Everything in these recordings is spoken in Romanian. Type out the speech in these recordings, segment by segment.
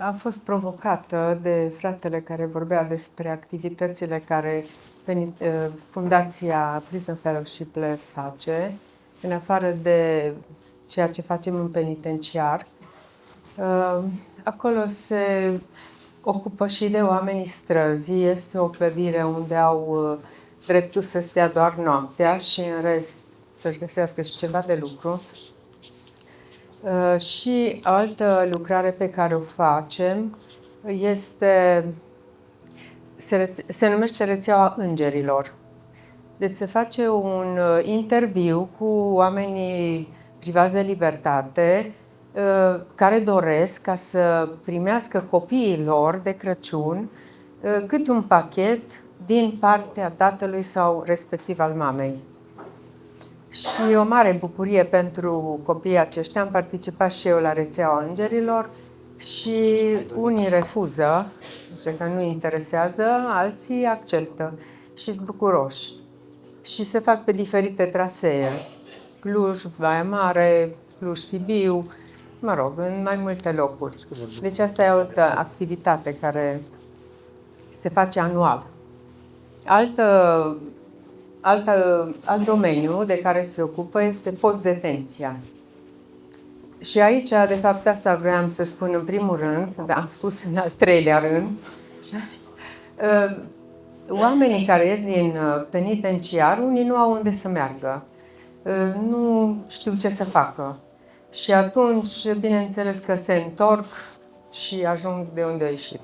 Am fost provocată de fratele care vorbea despre activitățile care Fundația Prison Fellowship le face, în afară de ceea ce facem în penitenciar. Acolo se ocupă și de oamenii străzi. Este o clădire unde au dreptul să stea doar noaptea și în rest să-și găsească și ceva de lucru. Și altă lucrare pe care o facem se numește Rețeaua Îngerilor. Deci se face un interviu cu oamenii privați de libertate care doresc ca să primească copiii lor de Crăciun cât un pachet din partea tatălui sau respectiv al mamei. Și o mare bucurie pentru copiii aceștia. Am participat și eu la Rețeaua Îngerilor și unii refuză, zice că nu interesează, alții acceptă și sunt bucuroși. Și se fac pe diferite trasee, Cluj, Baia Mare, Cluj-Sibiu, mă rog, în mai multe locuri. Deci asta e o altă activitate care se face anual. Alt domeniu de care se ocupă este post-detenția. Și aici, de fapt, asta vreau să spun în primul rând, am spus în al treilea rând, oamenii care ies din penitenciar, unii nu au unde să meargă, nu știu ce să facă. Și atunci, bineînțeles că se întorc și ajung de unde au ieșit.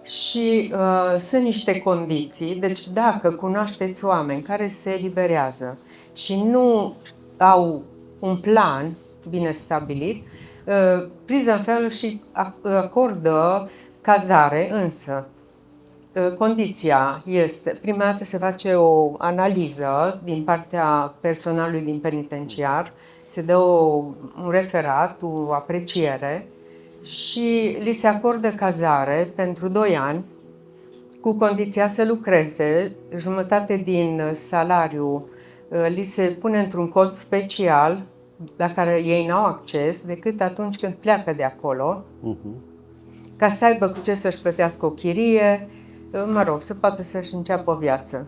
Și sunt niște condiții, deci dacă cunoașteți oameni care se eliberează și nu au un plan bine stabilit, Prison Fellowship acordă cazare, însă condiția este, prima dată se face o analiză din partea personalului din penitenciar, se dă un referat, o apreciere, și li se acordă cazare pentru 2 ani, cu condiția să lucreze. Jumătate din salariu li se pune într-un cod special la care ei n-au acces decât atunci când pleacă de acolo, ca să aibă cu ce să-și plătească o chirie, mă rog, să poată să-și înceapă o viață.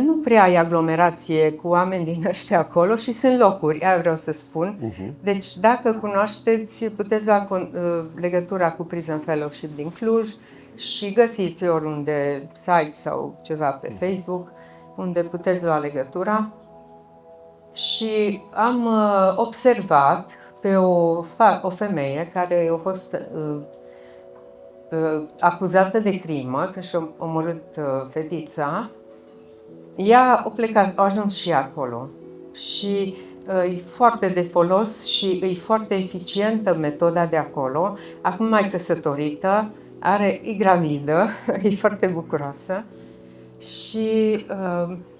Nu prea ai aglomerație cu oameni din ăștia acolo și sunt locuri, aia vreau să spun. Deci dacă cunoașteți, puteți lua legătura cu Prison Fellowship din Cluj și găsiți oriunde site sau ceva pe Facebook unde puteți lua legătura. Și am observat pe o femeie care a fost acuzată de crimă, că și-a omorât fetița. Ea a plecat, a ajuns și acolo și e foarte de folos și e foarte eficientă metoda de acolo. Acum mai căsătorită, e gravidă, e foarte bucuroasă și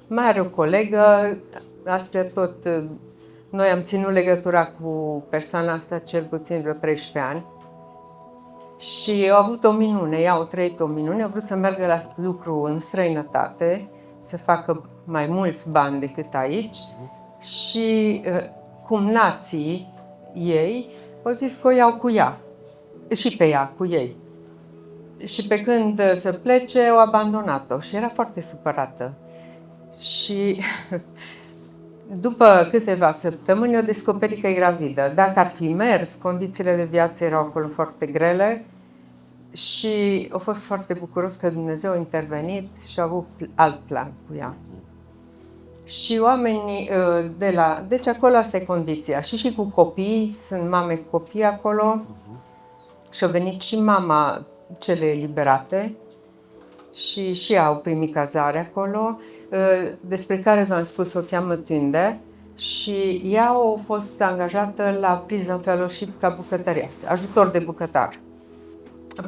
mai are o colegă, astea tot, noi am ținut legătura cu persoana asta cel puțin vreo 13 ani și au avut o minune, ea au trăit o minune, au vrut să meargă la lucru în străinătate, să facă mai mulți bani decât aici și cumnații ei au zis că o iau cu ea și pe ea cu ei. Și pe când să plece, au abandonat-o și era foarte supărată. Și după câteva săptămâni au descoperit că e gravidă. Dacă ar fi mers, condițiile de viață erau acolo foarte grele și a fost foarte bucuros că Dumnezeu a intervenit și a avut alt plan cu ea. Și oamenii deci acolo asta e condiția. Și cu copii, sunt mame cu copii acolo și a venit și mama cele eliberate și au primit cazare acolo, despre care v-am spus, o cheamă Tunde și ea a fost angajată la Prison Fellowship ca bucătăreasă, ajutor de bucătar.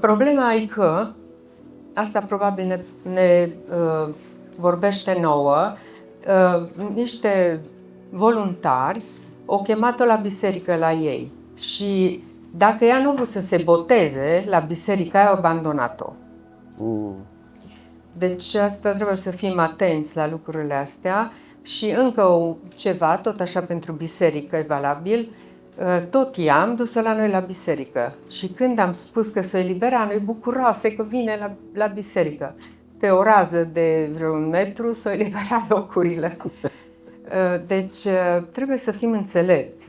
Problema e că, asta probabil ne vorbește nouă, niște voluntari au chemat-o la biserică la ei și dacă ea nu a vrut să se boteze la biserică, aia au abandonat-o. Deci asta trebuie să fim atenți la lucrurile astea și încă ceva, tot așa pentru biserică e valabil, Tot i-am dus-o la noi la biserică. Și când am spus că s-o elibera, noi bucuroase că vine la biserică. Pe o rază de vreun metru s-o elibera locurile. Deci trebuie să fim înțelepți,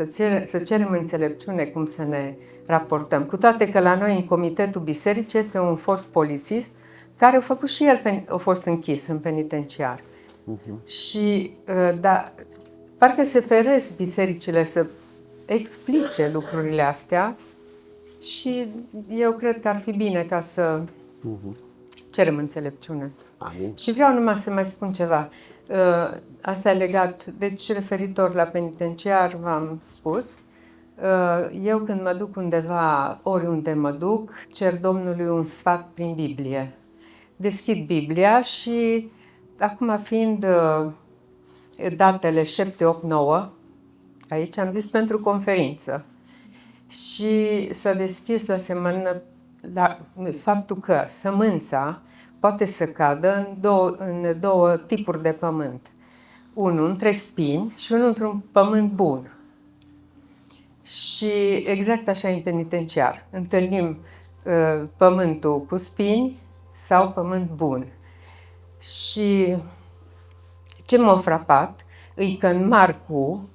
să cerem înțelepciune cum să ne raportăm. Cu toate că la noi în comitetul bisericii este un fost polițist care a făcut și el, a fost închis în penitenciar. Și da, parcă se feresc bisericile să explice lucrurile astea și eu cred că ar fi bine ca să cerem înțelepciune. Amin. Și vreau numai să mai spun ceva. Asta e legat, deci referitor la penitenciar, v-am spus. Eu când mă duc undeva, oriunde mă duc, cer Domnului un sfat prin Biblie. Deschid Biblia și acum fiind datele 7, 8, 9, aici am zis pentru conferință. Și să deschis la faptul că sămânța poate să cadă în două tipuri de pământ. Unul între spini și unul într-un pământ bun. Și exact așa e în penitenciar. Întâlnim pământul cu spini sau pământ bun. Și ce m-a frapat e că în Marcu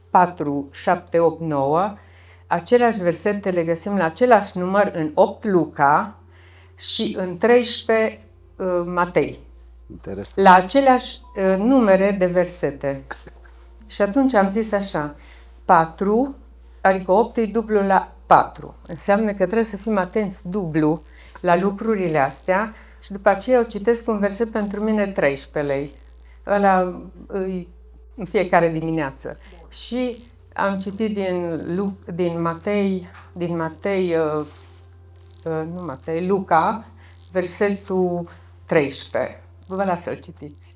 4, 7, 8, 9 aceleași versete le găsim la același număr în 8 Luca și în 13 Matei. Interesant. La aceleași numere de versete. Și atunci am zis așa, 4, adică 8 e dublu la 4. Înseamnă că trebuie să fim atenți dublu la lucrurile astea și după aceea eu citesc un verset pentru mine 13 lei. Ăla în fiecare dimineață. Și am citit din Luca, versetul 13. Vă las să-l citiți.